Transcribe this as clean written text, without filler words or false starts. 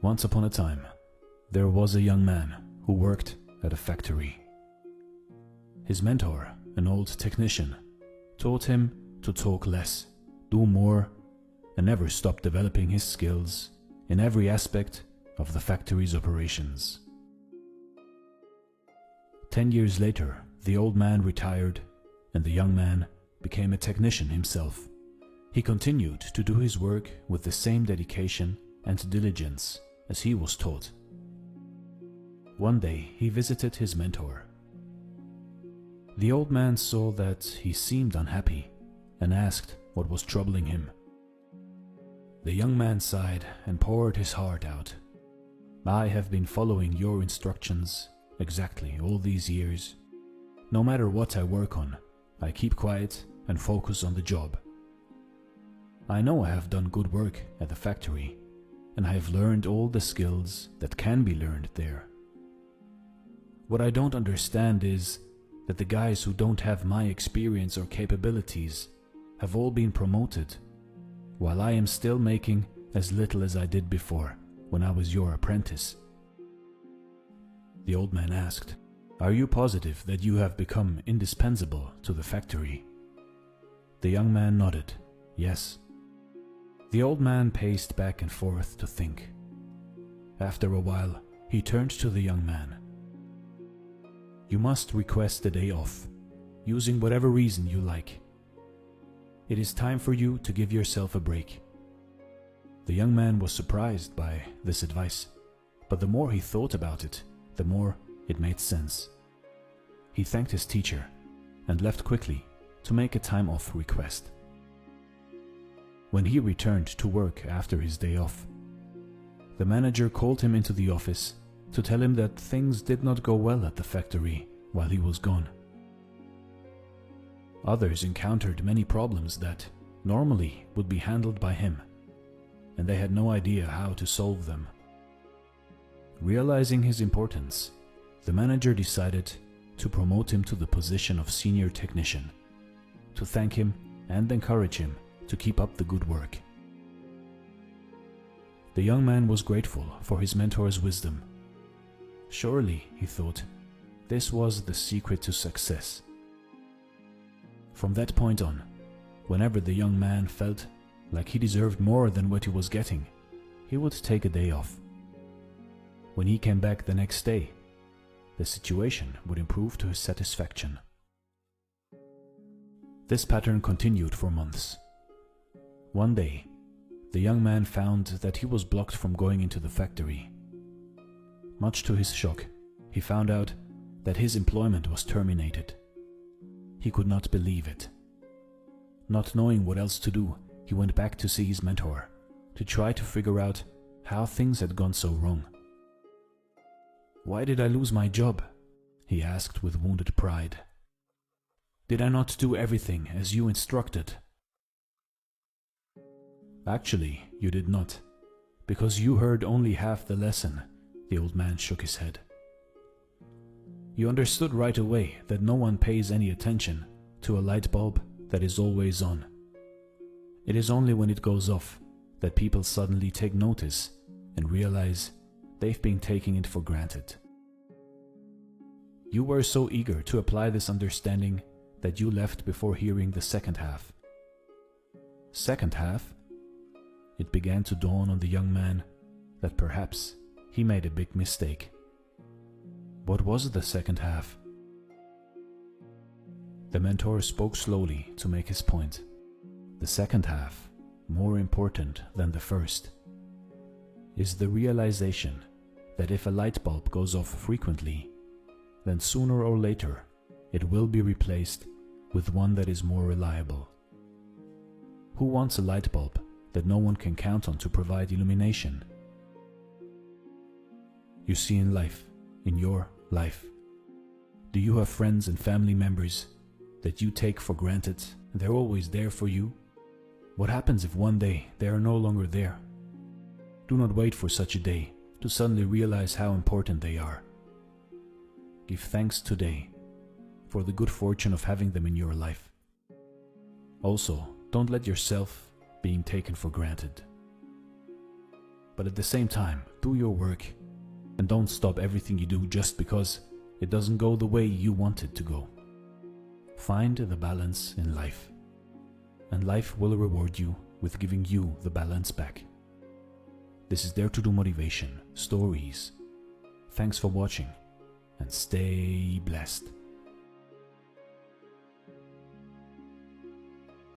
Once upon a time, there was a young man who worked at a factory. His mentor, an old technician, taught him to talk less, do more, and never stop developing his skills in every aspect of the factory's operations. 10 years later, the old man retired and the young man became a technician himself. He continued to do his work with the same dedication and diligence as he was taught. One day he visited his mentor. The old man saw that he seemed unhappy and asked what was troubling him. The young man sighed and poured his heart out. "I have been following your instructions exactly all these years. No matter what I work on, I keep quiet and focus on the job. I know I have done good work at the factory, and I have learned all the skills that can be learned there. What I don't understand is that the guys who don't have my experience or capabilities have all been promoted, while I am still making as little as I did before when I was your apprentice." The old man asked, "Are you positive that you have become indispensable to the factory?" The young man nodded, "Yes." The old man paced back and forth to think. After a while, he turned to the young man. "You must request a day off, using whatever reason you like. It is time for you to give yourself a break." The young man was surprised by this advice, but the more he thought about it, the more it made sense. He thanked his teacher and left quickly to make a time off request. When he returned to work after his day off, the manager called him into the office to tell him that things did not go well at the factory while he was gone. Others encountered many problems that normally would be handled by him, and they had no idea how to solve them. Realizing his importance, the manager decided to promote him to the position of senior technician, to thank him and encourage him to keep up the good work. The young man was grateful for his mentor's wisdom. Surely, he thought, this was the secret to success. From that point on, whenever the young man felt like he deserved more than what he was getting, he would take a day off. When he came back the next day, the situation would improve to his satisfaction. This pattern continued for months. One day, the young man found that he was blocked from going into the factory. Much to his shock, he found out that his employment was terminated. He could not believe it. Not knowing what else to do, he went back to see his mentor, to try to figure out how things had gone so wrong. "Why did I lose my job?" he asked with wounded pride. "Did I not do everything as you instructed?" "Actually, you did not, because you heard only half the lesson," the old man shook his head. "You understood right away that no one pays any attention to a light bulb that is always on. It is only when it goes off that people suddenly take notice and realize they've been taking it for granted. You were so eager to apply this understanding that you left before hearing the second half." Second half? It began to dawn on the young man that perhaps he made a big mistake. What was the second half? The mentor spoke slowly to make his point. The second half, more important than the first, is the realization that if a light bulb goes off frequently, then sooner or later it will be replaced with one that is more reliable. Who wants a light bulb that no one can count on to provide illumination? You see, in life, in your life, do you have friends and family members that you take for granted and they're always there for you? What happens if one day they are no longer there? Do not wait for such a day to suddenly realize how important they are. Give thanks today for the good fortune of having them in your life. Also, don't let yourself being taken for granted. but at the same time, do your work and don't stop everything you do just because it doesn't go the way you want it to go. Find the balance in life, and life will reward you with giving you the balance back. This is Dare to Do Motivation Stories. Thanks for watching and stay blessed.